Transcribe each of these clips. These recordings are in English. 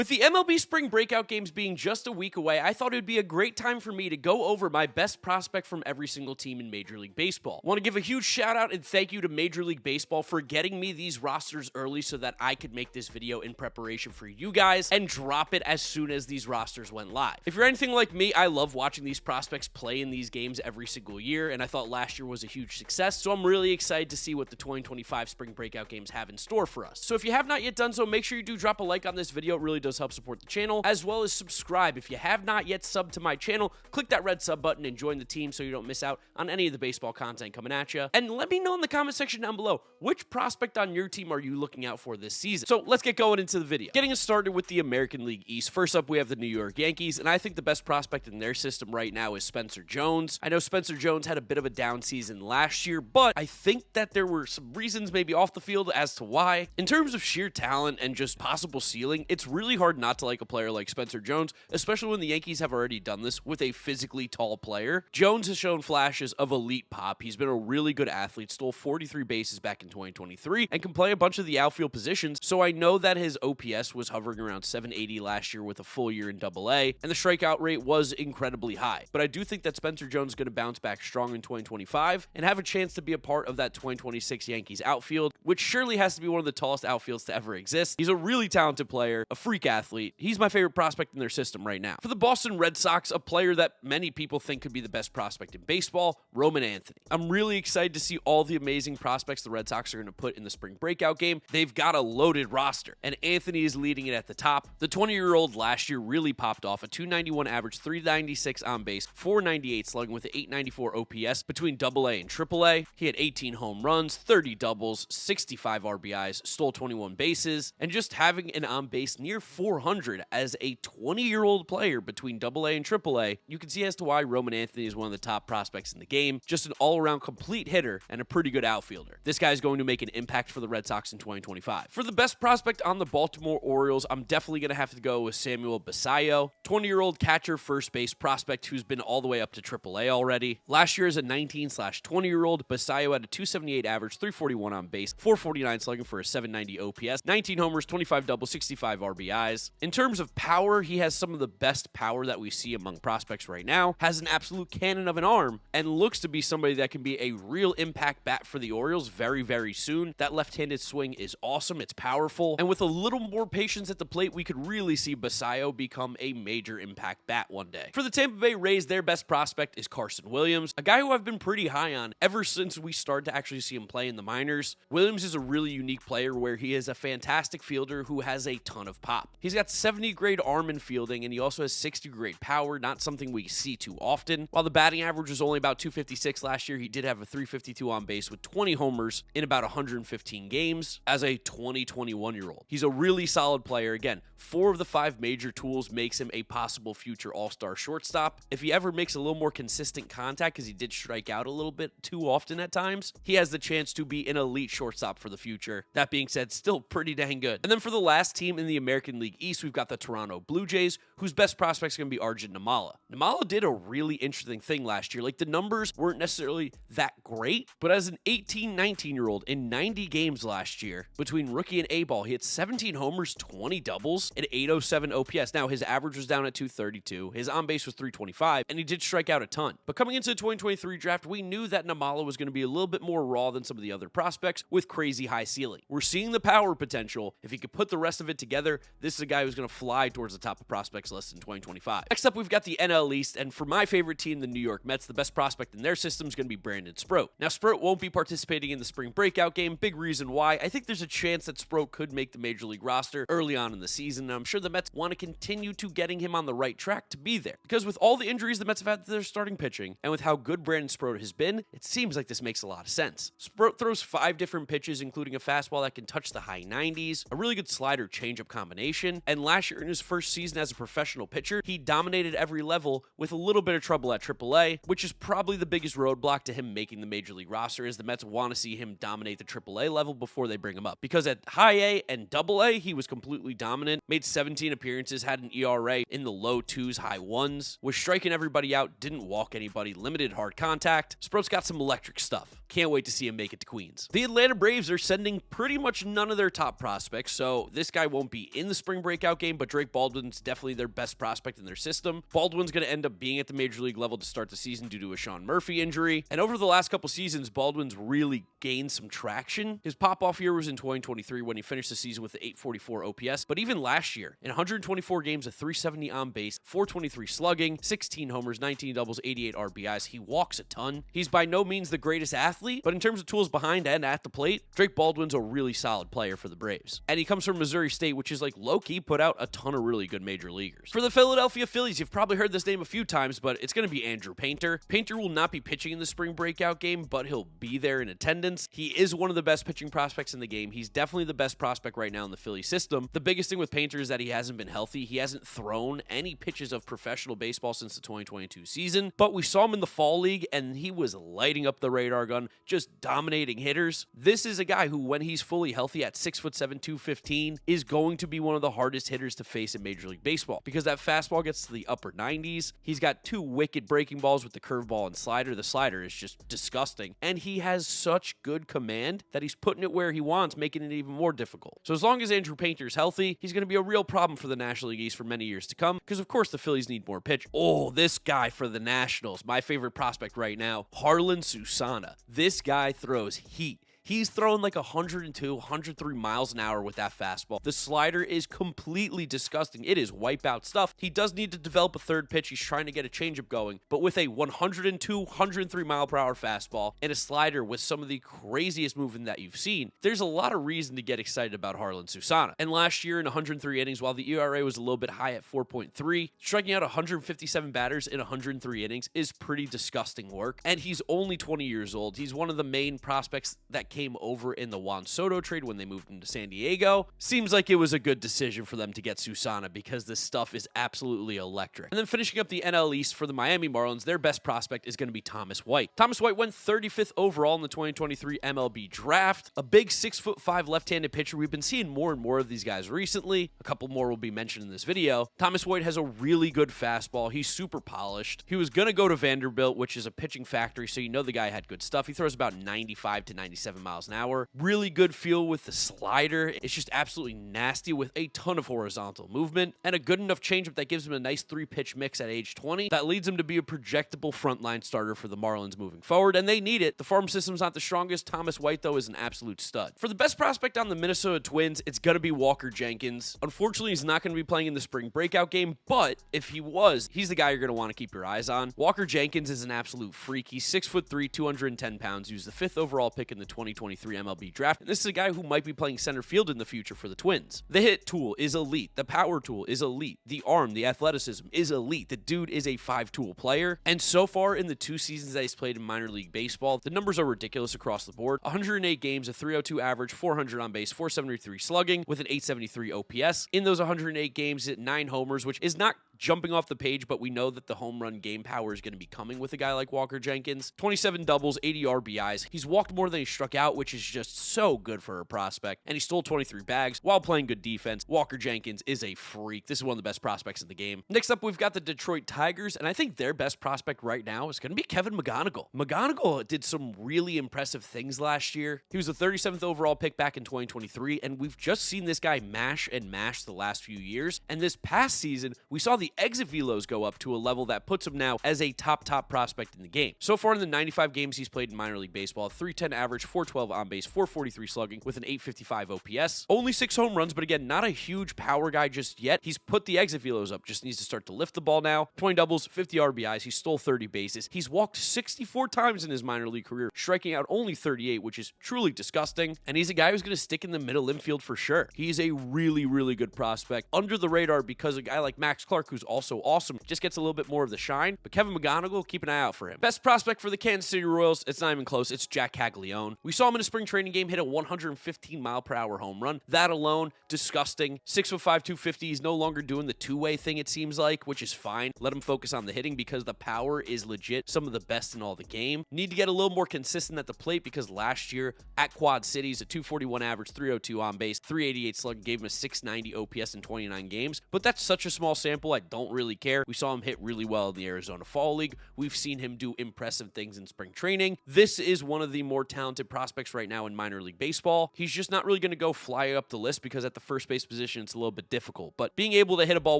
With the MLB Spring Breakout Games being just a week away, I thought it would be a great time for me to go over my best prospect from every single team in Major League Baseball. I want to give a huge shout out and thank you to Major League Baseball for getting me these rosters early so that I could make this video in preparation for you guys and drop it as soon as these rosters went live. If you're anything like me, I love watching these prospects play in these games every single year, and I thought last year was a huge success, so I'm really excited to see what the 2025 Spring Breakout Games have in store for us. So if you have not yet done so, make sure you do drop a like on this video. It really does help support the channel, as well as subscribe. If you have not yet subbed to my channel, click that red sub button and join the team so you don't miss out on any of the baseball content coming at you. And let me know in the comment section down below, which prospect on your team are you looking out for this season? So let's get going into the video. Getting us started with the American League East. First up, we have the New York Yankees, and I think the best prospect in their system right now is Spencer Jones. I know Spencer Jones had a bit of a down season last year, but I think that there were some reasons maybe off the field as to why. In terms of sheer talent and just possible ceiling, it's really hard not to like a player like Spencer Jones, especially when the Yankees have already done this with a physically tall player. Jones has shown flashes of elite pop. He's been a really good athlete, stole 43 bases back in 2023, and can play a bunch of the outfield positions, so I know that his OPS was hovering around 780 last year with a full year in AA, and the strikeout rate was incredibly high. But I do think that Spencer Jones is going to bounce back strong in 2025 and have a chance to be a part of that 2026 Yankees outfield, which surely has to be one of the tallest outfields to ever exist. He's a really talented player, a freak athlete. He's my favorite prospect in their system right now. For the Boston Red Sox, a player that many people think could be the best prospect in baseball, Roman Anthony. I'm really excited to see all the amazing prospects the Red Sox are going to put in the spring breakout game. They've got a loaded roster, and Anthony is leading it at the top. The 20-year-old last year really popped off, a 291 average, 396 on base, 498 slugging with an 894 OPS between AA and AAA. He had 18 home runs, 30 doubles, 65 RBIs, stole 21 bases, and just having an on base near 400 as a 20-year-old player between AA and AAA, you can see as to why Roman Anthony is one of the top prospects in the game. Just an all-around complete hitter and a pretty good outfielder. This guy is going to make an impact for the Red Sox in 2025. For the best prospect on the Baltimore Orioles, I'm definitely going to have to go with Samuel Basallo, 20-year-old catcher first base prospect who's been all the way up to AAA already. Last year as a 19/20-year-old, Basallo had a 278 average, 341 on base, 449 slugging for a 790 OPS, 19 homers, 25 doubles, 65 RBIs. In terms of power, he has some of the best power that we see among prospects right now, has an absolute cannon of an arm, and looks to be somebody that can be a real impact bat for the Orioles very, very soon. That left-handed swing is awesome, it's powerful, and with a little more patience at the plate, we could really see Basallo become a major impact bat one day. For the Tampa Bay Rays, their best prospect is Carson Williams, a guy who I've been pretty high on ever since we started to actually see him play in the minors. Williams is a really unique player where he is a fantastic fielder who has a ton of pop. He's got 70 grade arm and fielding, and he also has 60 grade power, not something we see too often. While the batting average was only about 256 last year, he did have a 352 on base with 20 homers in about 115 games as a 21-year-old. He's a really solid player. Again, 4 of the 5 major tools makes him a possible future all-star shortstop. If he ever makes a little more consistent contact, because he did strike out a little bit too often at times, he has the chance to be an elite shortstop for the future. That being said, still pretty dang good. And then for the last team in the American League East, we've got the Toronto Blue Jays, whose best prospect is going to be Arjun Nimmala. Nimmala did a really interesting thing last year. Like, the numbers weren't necessarily that great, but as an 19-19-year-old in 90 games last year, between rookie and A-ball, he had 17 homers, 20 doubles, and 807 OPS. Now, his average was down at 232, his on-base was 325, and he did strike out a ton. But coming into the 2023 draft, we knew that Nimmala was going to be a little bit more raw than some of the other prospects with crazy high ceiling. We're seeing the power potential. If he could put the rest of it together, this is a guy who's going to fly towards the top of prospects list in 2025. Next up, we've got the NL East, and for my favorite team, the New York Mets, the best prospect in their system is going to be Brandon Sproat. Now, Sproat won't be participating in the spring breakout game. Big reason why. I think there's a chance that Sproat could make the Major League roster early on in the season, and I'm sure the Mets want to continue to getting him on the right track to be there. Because with all the injuries the Mets have had to their starting pitching, and with how good Brandon Sproat has been, it seems like this makes a lot of sense. Sproat throws 5 different pitches, including a fastball that can touch the high 90s, a really good slider changeup combination, and last year in his first season as a professional pitcher, he dominated every level with a little bit of trouble at AAA, which is probably the biggest roadblock to him making the Major League roster, is the Mets want to see him dominate the AAA level before they bring him up. Because at high A and AA, he was completely dominant, made 17 appearances, had an ERA in the low 2s, high 1s, was striking everybody out, didn't walk anybody, limited hard contact. Sproat's got some electric stuff. Can't wait to see him make it to Queens. The Atlanta Braves are sending pretty much none of their top prospects, so this guy won't be in the spring spring breakout game, but Drake Baldwin's definitely their best prospect in their system. Baldwin's going to end up being at the major league level to start the season due to a Sean Murphy injury. And over the last couple seasons, Baldwin's really gained some traction. His pop-off year was in 2023 when he finished the season with the 844 OPS. But even last year, in 124 games, a 370 on base, 423 slugging, 16 homers, 19 doubles, 88 RBIs. He walks a ton. He's by no means the greatest athlete, but in terms of tools behind and at the plate, Drake Baldwin's a really solid player for the Braves. And he comes from Missouri State, which is like low-key put out a ton of really good major leaguers. For the Philadelphia Phillies, you've probably heard this name a few times, but it's going to be Andrew Painter. Painter will not be pitching in the spring breakout game, but he'll be there in attendance. He is one of the best pitching prospects in the game. He's definitely the best prospect right now in the Philly system. The biggest thing with Painter is that he hasn't been healthy. He hasn't thrown any pitches of professional baseball since the 2022 season, but we saw him in the fall league and he was lighting up the radar gun, just dominating hitters. This is a guy who, when he's fully healthy at 6'7", 215, is going to be one of the hardest hitters to face in Major League Baseball because that fastball gets to the upper 90s. He's got two wicked breaking balls with the curveball and slider. The slider is just disgusting, and he has such good command that he's putting it where he wants, making it even more difficult. So as long as Andrew Painter is healthy, he's going to be a real problem for the National League East for many years to come because, of course, the Phillies need more pitch. Oh, this guy for the Nationals, my favorite prospect right now, Harlan Susana. This guy throws heat. He's throwing like 102, 103 miles an hour with that fastball. The slider is completely disgusting. It is wipeout stuff. He does need to develop a third pitch. He's trying to get a changeup going. But with a 102, 103 mile per hour fastball and a slider with some of the craziest movement that you've seen, there's a lot of reason to get excited about Harlan Susana. And last year in 103 innings, while the ERA was a little bit high at 4.3, striking out 157 batters in 103 innings is pretty disgusting work. And he's only 20 years old. He's one of the main prospects that came over in the Juan Soto trade when they moved him to San Diego. Seems like it was a good decision for them to get Susana because this stuff is absolutely electric. And then finishing up the NL East for the Miami Marlins, their best prospect is going to be Thomas White. Thomas White went 35th overall in the 2023 MLB draft. A big 6'5" left-handed pitcher. We've been seeing more and more of these guys recently. A couple more will be mentioned in this video. Thomas White has a really good fastball. He's super polished. He was going to go to Vanderbilt, which is a pitching factory, so you know the guy had good stuff. He throws about 95 to 97 miles an hour. Really good feel with the slider. It's just absolutely nasty with a ton of horizontal movement and a good enough changeup that gives him a nice 3-pitch mix at age 20 that leads him to be a projectable frontline starter for the Marlins moving forward, and they need it. The farm system's not the strongest. Thomas White, though, is an absolute stud. For the best prospect on the Minnesota Twins, it's going to be Walker Jenkins. Unfortunately, he's not going to be playing in the spring breakout game, but if he was, he's the guy you're going to want to keep your eyes on. Walker Jenkins is an absolute freak. He's 6'3", 210 pounds. He was the 5th overall pick in the 2023 MLB draft, and this is a guy who might be playing center field in the future for the Twins. The hit tool is elite. The power tool is elite. The arm, the athleticism is elite. The dude is a 5-tool player, and so far in the 2 seasons that he's played in minor league baseball, the numbers are ridiculous across the board. 108 games, a 302 average, 400 on base, 473 slugging with an 873 OPS. In those 108 games, hit 9 homers, which is not jumping off the page, but we know that the home run game power is going to be coming with a guy like Walker Jenkins. 27 doubles, 80 RBIs. He's walked more than he struck out, which is just so good for a prospect. And he stole 23 bags while playing good defense. Walker Jenkins is a freak. This is one of the best prospects in the game. Next up, we've got the Detroit Tigers, and I think their best prospect right now is going to be Kevin McGonigal. McGonigal did some really impressive things last year. He was the 37th overall pick back in 2023, and we've just seen this guy mash and mash the last few years. And this past season, we saw the exit velos go up to a level that puts him now as a top prospect in the game. So far in the 95 games he's played in minor league baseball, 310 average, 412 on base, 443 slugging with an 855 OPS. Only 6 home runs, but again, not a huge power guy just yet. He's put the exit velos up, just needs to start to lift the ball now. 20 doubles, 50 RBIs. He stole 30 bases. He's walked 64 times in his minor league career, striking out only 38, which is truly disgusting. And he's a guy who's going to stick in the middle infield for sure. He's a really, really good prospect. Under the radar because a guy like Max Clark, who's also awesome, just gets a little bit more of the shine. But Kevin McGonigal, keep an eye out for him. Best prospect for the Kansas City Royals, it's not even close. It's Jac Caglianone. We saw him in a spring training game hit a 115 mile per hour home run. That alone, disgusting. 6'5", 250. He's no longer doing the two-way thing, it seems like, which is fine. Let him focus on the hitting because the power is legit. Some of the best in all the game. Need to get a little more consistent at the plate because last year at Quad Cities, a 241 average, 302 on base, 388 slug, gave him a 690 OPS in 29 games. But that's such a small sample. I don't really care. We saw him hit really well in the Arizona Fall League. We've seen him do impressive things in spring training. This is one of the more talented prospects right now in minor league baseball. He's just not really going to go fly up the list because at the first base position, it's a little bit difficult. But being able to hit a ball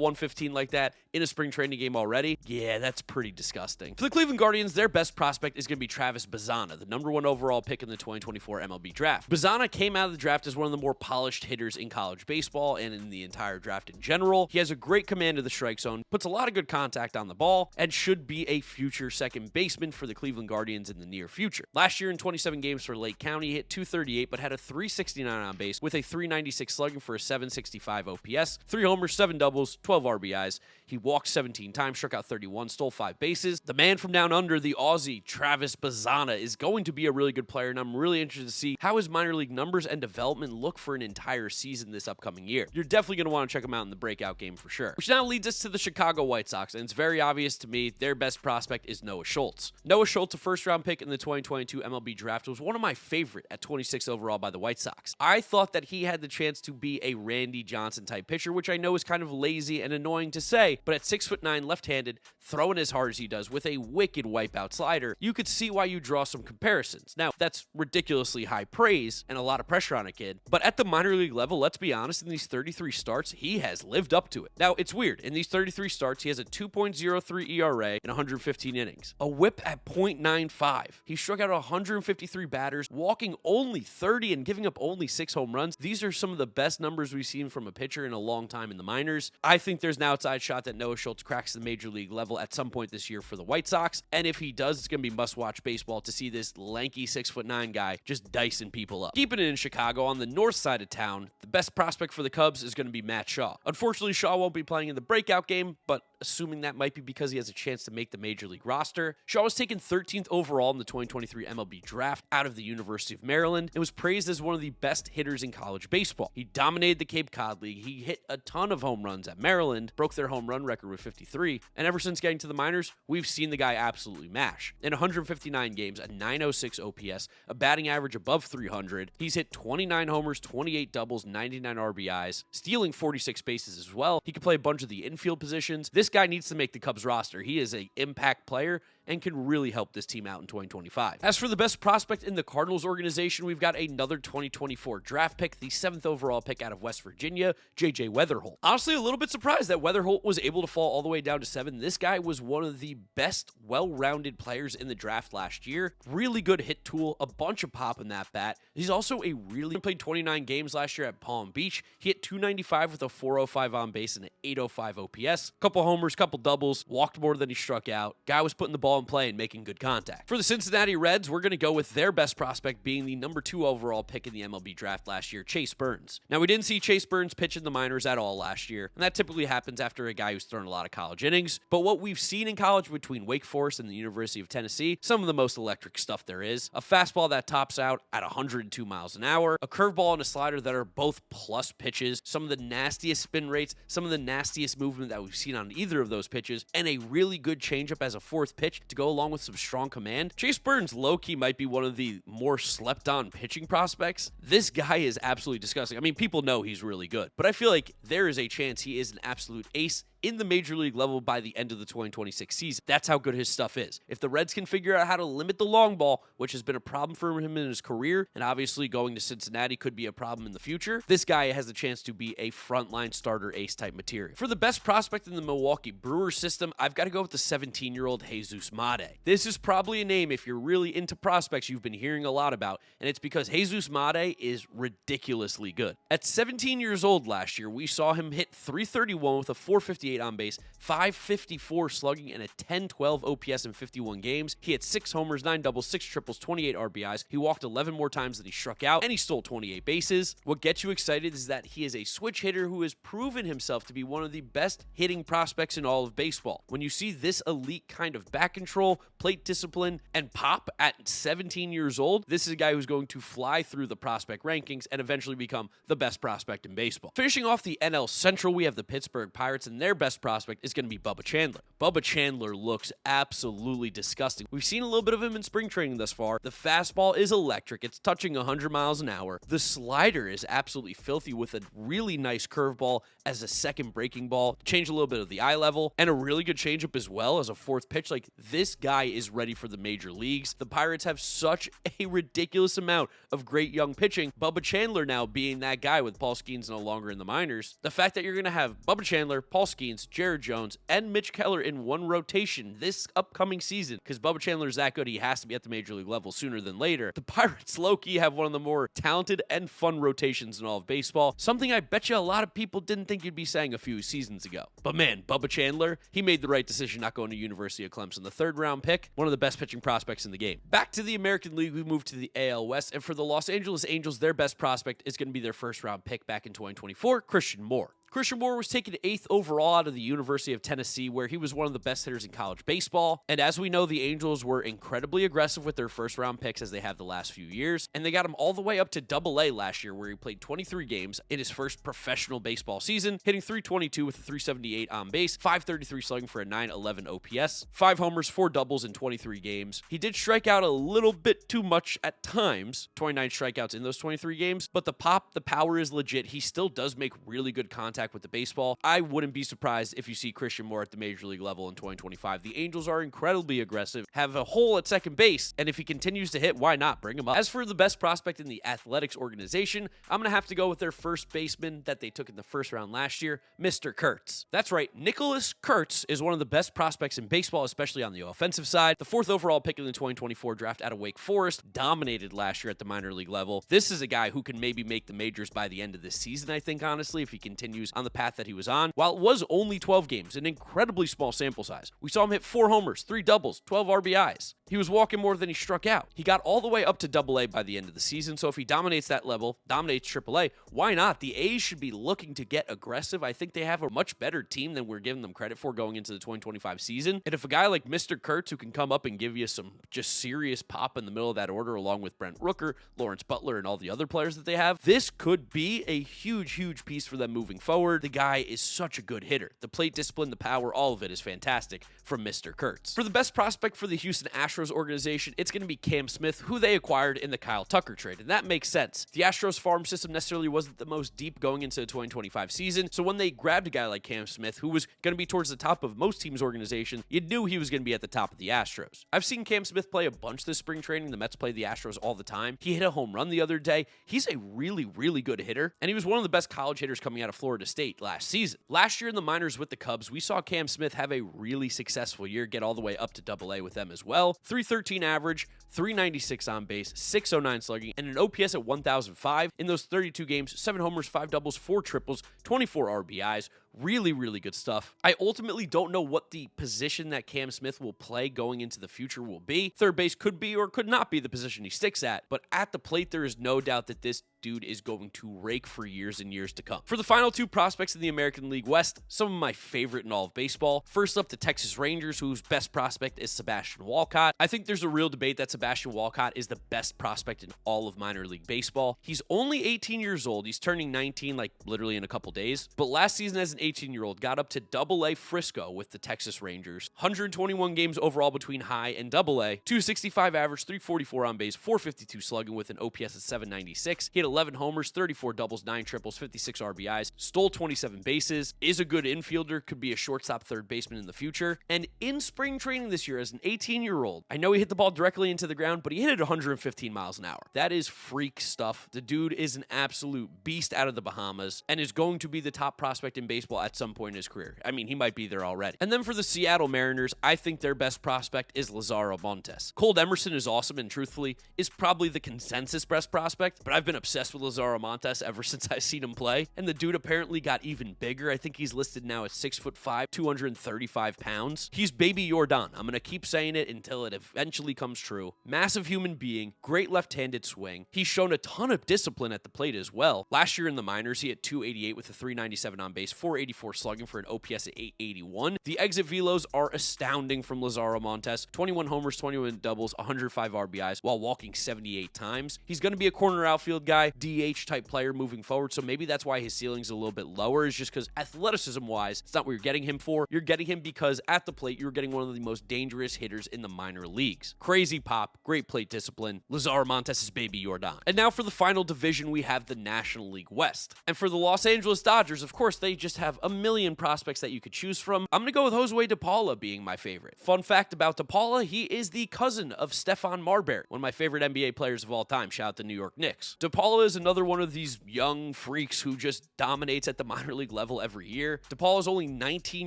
115 like that in a spring training game already, yeah, that's pretty disgusting. For the Cleveland Guardians, their best prospect is going to be Travis Bazzana, the #1 overall pick in the 2024 MLB draft. Bazzana came out of the draft as one of the more polished hitters in college baseball and in the entire draft in general. He has a great command of the strike zone, puts a lot of good contact on the ball, and should be a future second baseman for the Cleveland Guardians in the near future. Last year in 27 games for Lake County, he hit .238 but had a .369 on base with a .396 slugging for a .765 OPS, 3 homers, 7 doubles, 12 RBIs. He walked 17 times, struck out 31, stole 5 bases. The man from down under, the Aussie, Travis Bazzana, is going to be a really good player, and I'm really interested to see how his minor league numbers and development look for an entire season this upcoming year. You're definitely going to want to check him out in the breakout game for sure. Which now leads us to the Chicago White Sox, and it's very obvious to me their best prospect is Noah Schultz. Noah Schultz, a first-round pick in the 2022 MLB draft, was one of my favorite at 26 overall by the White Sox. I thought that he had the chance to be a Randy Johnson-type pitcher, which I know is kind of lazy and annoying to say, but at 6'9", left-handed, throwing as hard as he does with a wicked wipeout slider, you could see why you draw some comparisons. Now, that's ridiculously high praise and a lot of pressure on a kid, but at the minor league level, let's be honest, in these 33 starts, he has lived up to it. Now, it's weird. In these 33 starts, he has a 2.03 ERA in 115 innings, a whip at .95. He struck out 153 batters, walking only 30 and giving up only 6 home runs. These are some of the best numbers we've seen from a pitcher in a long time in the minors. I think there's an outside shot that Noah Schultz cracks the major league level at some point this year for the White Sox, and if he does, it's going to be must-watch baseball to see this lanky 6'9" guy just dicing people up. Keeping it in Chicago, on the north side of town, the best prospect for the Cubs is going to be Matt Shaw. Unfortunately, Shaw won't be playing in the breakout game, but assuming that might be because he has a chance to make the major league roster. Shaw was taken 13th overall in the 2023 MLB draft out of the University of Maryland and was praised as one of the best hitters in college baseball. He dominated the Cape Cod League. He hit a ton of home runs at Maryland, broke their home run record with 53, and ever since getting to the minors, we've seen the guy absolutely mash. In 159 games, a .906 OPS, a batting average above 300, he's hit 29 homers, 28 doubles, 99 RBIs, stealing 46 bases as well. He can play a bunch of the infield positions. This guy needs to make the Cubs roster. He is an impact player and can really help this team out in 2025. As for the best prospect in the Cardinals organization, we've got another 2024 draft pick, the 7th overall pick out of West Virginia, J.J. Weatherholt. Honestly, a little bit surprised that Weatherholt was able to fall all the way down to 7. This guy was one of the best, well-rounded players in the draft last year. Really good hit tool, a bunch of pop in that bat. He's also played 29 games last year at Palm Beach. He hit .295 with a .405 on base and an .805 OPS. Couple homers, couple doubles, walked more than he struck out. Guy was putting the ball in play and making good contact. For the Cincinnati Reds, we're going to go with their best prospect being the #2 overall pick in the MLB draft last year, Chase Burns. Now, we didn't see Chase Burns pitch in the minors at all last year, and that typically happens after a guy who's thrown a lot of college innings. But what we've seen in college between Wake Forest and the University of Tennessee, some of the most electric stuff there is. A fastball that tops out at 102 miles an hour, a curveball and a slider that are both plus pitches, some of the nastiest spin rates, some of the nastiest movement that we've seen on either of those pitches, and a really good changeup as a 4th pitch to go along with some strong command. Chase Burns low-key might be one of the more slept-on pitching prospects. This guy is absolutely disgusting. I mean, people know he's really good, but I feel like there is a chance he is an absolute ace in the major league level by the end of the 2026 season. That's how good his stuff is. If the Reds can figure out how to limit the long ball, which has been a problem for him in his career, and obviously going to Cincinnati could be a problem in the future, this guy has the chance to be a frontline starter ace type material. For the best prospect in the Milwaukee Brewers system, I've got to go with the 17-year-old Jesus Made. This is probably a name, if you're really into prospects, you've been hearing a lot about, and it's because Jesus Made is ridiculously good. At 17 years old last year, we saw him hit .331 with a .458 on base, .554 slugging, and a .1012 OPS in 51 games. He had 6 homers, 9 doubles, 6 triples, 28 RBIs. He walked 11 more times than he struck out, and he stole 28 bases. What gets you excited is that he is a switch hitter who has proven himself to be one of the best hitting prospects in all of baseball. When you see this elite kind of back control, plate discipline, and pop at 17 years old, this is a guy who's going to fly through the prospect rankings and eventually become the best prospect in baseball. Finishing off the NL Central, we have the Pittsburgh Pirates, and their best prospect is going to be Bubba Chandler. Bubba Chandler looks absolutely disgusting. We've seen a little bit of him in spring training thus far. The fastball is electric. It's touching 100 miles an hour. The slider is absolutely filthy with a really nice curveball as a second breaking ball, change a little bit of the eye level, and a really good changeup as well as a fourth pitch. Like, this guy is ready for the major leagues. The Pirates have such a ridiculous amount of great young pitching. Bubba Chandler now being that guy with Paul Skeens no longer in the minors. The fact that you're going to have Bubba Chandler, Paul Skeens, Jared Jones, and Mitch Keller in one rotation this upcoming season, because Bubba Chandler is that good, he has to be at the major league level sooner than later. The Pirates low-key have one of the more talented and fun rotations in all of baseball, something I bet you a lot of people didn't think you'd be saying a few seasons ago. But man, Bubba Chandler, he made the right decision not going to University of Clemson. The third-round pick, one of the best pitching prospects in the game. Back to the American League, we move to the AL West, and for the Los Angeles Angels, their best prospect is going to be their first-round pick back in 2024, Christian Moore. Christian Moore was taken 8th overall out of the University of Tennessee, where he was one of the best hitters in college baseball. And as we know, the Angels were incredibly aggressive with their first-round picks as they have the last few years. And they got him all the way up to Double-A last year, where he played 23 games in his first professional baseball season, hitting .322 with a .378 on base, .533 slugging for a .911 OPS, 5 homers, 4 doubles in 23 games. He did strike out a little bit too much at times, 29 strikeouts in those 23 games, but the pop, the power is legit. He still does make really good contact with the baseball. I wouldn't be surprised if you see Christian Moore at the major league level in 2025. The Angels are incredibly aggressive, have a hole at second base, and if he continues to hit, why not bring him up? As for the best prospect in the Athletics organization, I'm going to have to go with their first baseman that they took in the first round last year, Mr. Kurtz. That's right, Nicholas Kurtz is one of the best prospects in baseball, especially on the offensive side. The 4th overall pick in the 2024 draft out of Wake Forest, dominated last year at the minor league level. This is a guy who can maybe make the majors by the end of this season, I think, honestly, if he continues on the path that he was on. While it was only 12 games, an incredibly small sample size, we saw him hit 4 homers, 3 doubles, 12 RBIs. He was walking more than he struck out. He got all the way up to Double-A by the end of the season, so if he dominates that level, dominates Triple-A, why not? The A's should be looking to get aggressive. I think they have a much better team than we're giving them credit for going into the 2025 season. And if a guy like Mr. Kurtz, who can come up and give you some just serious pop in the middle of that order, along with Brent Rooker, Lawrence Butler, and all the other players that they have, this could be a huge, huge piece for them moving forward. The guy is such a good hitter. The plate discipline, the power, all of it is fantastic from Mr. Kurtz. For the best prospect for the Houston Astros organization, it's going to be Cam Smith, who they acquired in the Kyle Tucker trade, and that makes sense. The Astros farm system necessarily wasn't the most deep going into the 2025 season, so when they grabbed a guy like Cam Smith, who was going to be towards the top of most teams' organization, you knew he was going to be at the top of the Astros. I've seen Cam Smith play a bunch this spring training. The Mets play the Astros all the time. He hit a home run the other day. He's a really, really good hitter, and he was one of the best college hitters coming out of Florida State last season. Last year in the minors with the Cubs, we saw Cam Smith have a really successful year, get all the way up to Double-A with them as well. .313 average, .396 on base, .609 slugging, and an OPS at 1,005 in those 32 games, 7 homers, 5 doubles, 4 triples, 24 RBIs. Really, really good stuff. I ultimately don't know what the position that Cam Smith will play going into the future will be. Third base could be or could not be the position he sticks at, but at the plate, there is no doubt that this dude is going to rake for years and years to come. For the final 2 prospects in the American League West, some of my favorite in all of baseball. First up, the Texas Rangers, whose best prospect is Sebastian Walcott. I think there's a real debate that Sebastian Walcott is the best prospect in all of minor league baseball. He's only 18 years old. He's turning 19 like literally in a couple days, but last season as an 18-year-old got up to Double-A Frisco with the Texas Rangers. 121 games overall between high and Double-A, 265 average, 344 on base, 452 slugging with an OPS at 796. He had 11 homers, 34 doubles, 9 triples, 56 RBIs, stole 27 bases, is a good infielder, could be a shortstop third baseman in the future. And in spring training this year as an 18-year-old, I know he hit the ball directly into the ground, but he hit it 115 miles an hour. That is freak stuff. The dude is an absolute beast out of the Bahamas and is going to be the top prospect in baseball at some point in his career. I mean, he might be there already. And then for the Seattle Mariners, I think their best prospect is Lazaro Montes. Cole Emerson is awesome and truthfully is probably the consensus best prospect, but I've been obsessed with Lazaro Montes ever since I've seen him play. And the dude apparently got even bigger. I think he's listed now at 6'5", 235 pounds. He's baby Jordan. I'm going to keep saying it until it eventually comes true. Massive human being, great left-handed swing. He's shown a ton of discipline at the plate as well. Last year in the minors, he had 288 with a 397 on base, .484 slugging for an OPS at 881. The exit velos are astounding from Lazaro Montes. 21 homers, 21 doubles, 105 RBIs while walking 78 times. He's going to be a corner outfield guy, DH type player moving forward, so maybe that's why his ceiling's a little bit lower, is just because athleticism-wise, it's not what you're getting him for. You're getting him because at the plate, you're getting one of the most dangerous hitters in the minor leagues. Crazy pop, great plate discipline. Lazaro Montes' baby Yordan. And now for the final division, we have the National League West. And for the Los Angeles Dodgers, of course, they just have a million prospects that you could choose from. I'm going to go with Jose DePaula being my favorite. Fun fact about DePaula, he is the cousin of Stephon Marbury, one of my favorite NBA players of all time. Shout out the New York Knicks. DePaula is another one of these young freaks who just dominates at the minor league level every year. DePaula is only 19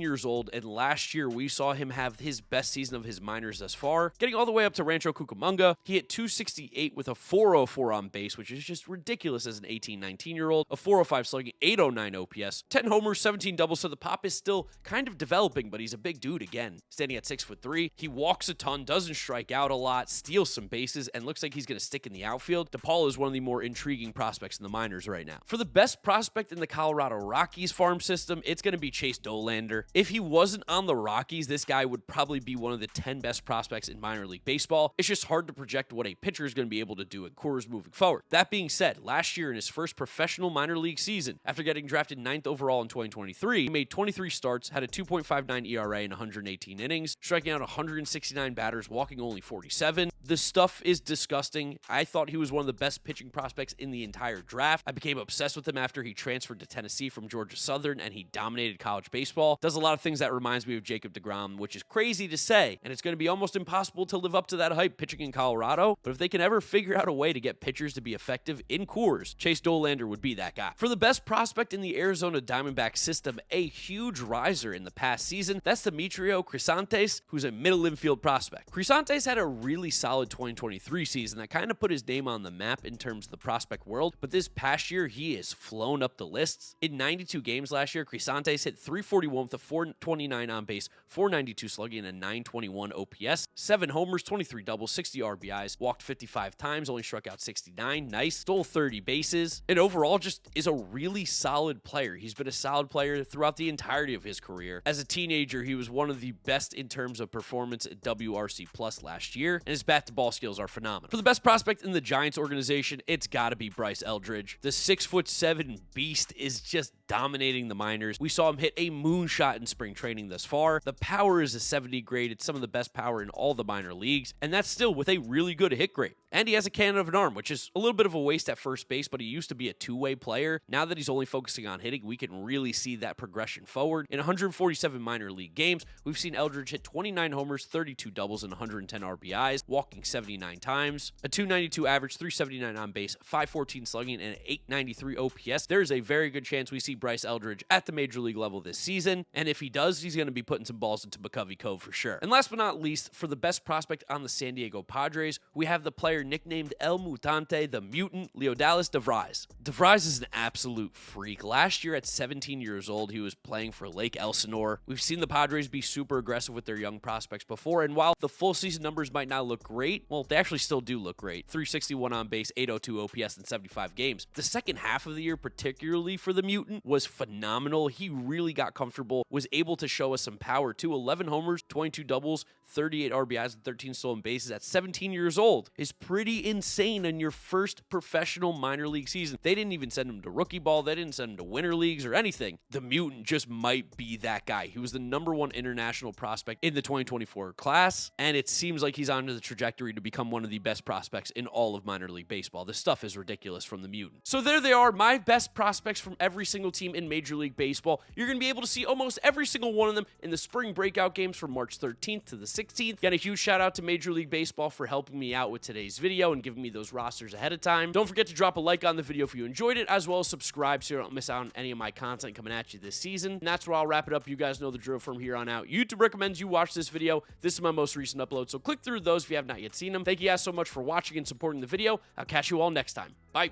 years old, and last year we saw him have his best season of his minors thus far, getting all the way up to Rancho Cucamonga. He hit .268 with a .404 on base, which is just ridiculous as an 18, 19-year-old. A .405 slugging, 809 OPS, 10 homers, 17 doubles, so the pop is still kind of developing, but he's a big dude again. Standing at 6'3", he walks a ton, doesn't strike out a lot, steals some bases, and looks like he's going to stick in the outfield. DePaula is one of the more intriguing prospects in the minors right now. For the best prospect in the Colorado Rockies farm system, it's going to be Chase Dollander. If he wasn't on the Rockies, this guy would probably be one of the 10 best prospects in minor league baseball. It's just hard to project what a pitcher is going to be able to do at Coors moving forward. That being said, last year in his first professional minor league season, after getting drafted 9th overall in 2023, he made 23 starts, had a 2.59 ERA in 118 innings, striking out 169 batters, walking only 47. The stuff is disgusting. I thought he was one of the best pitching prospects in the entire draft. I became obsessed with him after he transferred to Tennessee from Georgia Southern, and he dominated college baseball. Does a lot of things that reminds me of Jacob deGrom, which is crazy to say, and it's going to be almost impossible to live up to that hype pitching in Colorado, but if they can ever figure out a way to get pitchers to be effective in Coors, Chase Dollander would be that guy. For the best prospect in the Arizona Diamondback system, a huge riser in the past season, that's Demetrio Crisantes, who's a middle infield prospect. Crisantes had a really solid 2023 season that kind of put his name on the map in terms of the prospect world, but this past year, he has flown up the lists. In 92 games last year, Crisantes hit .341 with a .429 on base, .492 slugging, and a .921 OPS, 7 homers, 23 doubles, 60 RBIs, walked 55 times, only struck out 69, nice, stole 30 bases, and overall just is a really solid player. He's been a solid player throughout the entirety of his career. As a teenager, he was one of the best in terms of performance at WRC Plus last year, and his bat-to-ball skills are phenomenal. For the best prospect in the Giants organization, it's gotta be Bryce Eldridge. The 6'7" beast is just dominating the minors. We saw him hit a moonshot in spring training thus far. The power is a 70 grade. It's some of the best power in all the minor leagues, and that's still with a really good hit grade. And he has a cannon of an arm, which is a little bit of a waste at first base, but he used to be a two-way player. Now that he's only focusing on hitting, we can really see that progression forward. In 147 minor league games, we've seen Eldridge hit 29 homers, 32 doubles, and 110 RBIs, walking 79 times, a .292 average, .379 on base, .514 slugging, and an .893 OPS. There's a very good chance we see Bryce Eldridge at the major league level this season, and if he does, he's going to be putting some balls into McCovey Cove for sure. And last but not least, for the best prospect on the San Diego Padres, we have the player nicknamed El Mutante, the Mutant, Leodalis DeVries. DeVries is an absolute freak. Last year at 17 years old, he was playing for Lake Elsinore. We've seen the Padres be super aggressive with their young prospects before, and while the full season numbers might not look great, well, they actually still do look great. .361 on base, .802 OPS in 75 games. The second half of the year, particularly for the Mutant, was phenomenal. He really got comfortable, was able to show us some power too. 11 homers, 22 doubles, 38 RBIs, and 13 stolen bases at 17 years old is pretty insane in your first professional minor league season. They didn't even send him to rookie ball. They didn't send him to winter leagues or anything. The Mutant just might be that guy. He was the #1 international prospect in the 2024 class, and it seems like he's on the trajectory to become one of the best prospects in all of minor league baseball. This stuff is ridiculous from the Mutant. So there they are, my best prospects from every single team in Major League Baseball. You're going to be able to see almost every single one of them in the spring breakout games from March 13th to the 16th. Again, a huge shout out to Major League Baseball for helping me out with today's video and giving me those rosters ahead of time. Don't forget to drop a like on the video if you enjoyed it, as well as subscribe so you don't miss out on any of my content coming at you this season. And that's where I'll wrap it up. You guys know the drill from here on out. YouTube recommends you watch this video. This is my most recent upload, so click through those if you have not yet seen them. Thank you guys so much for watching and supporting the video. I'll catch you all next time. Bye.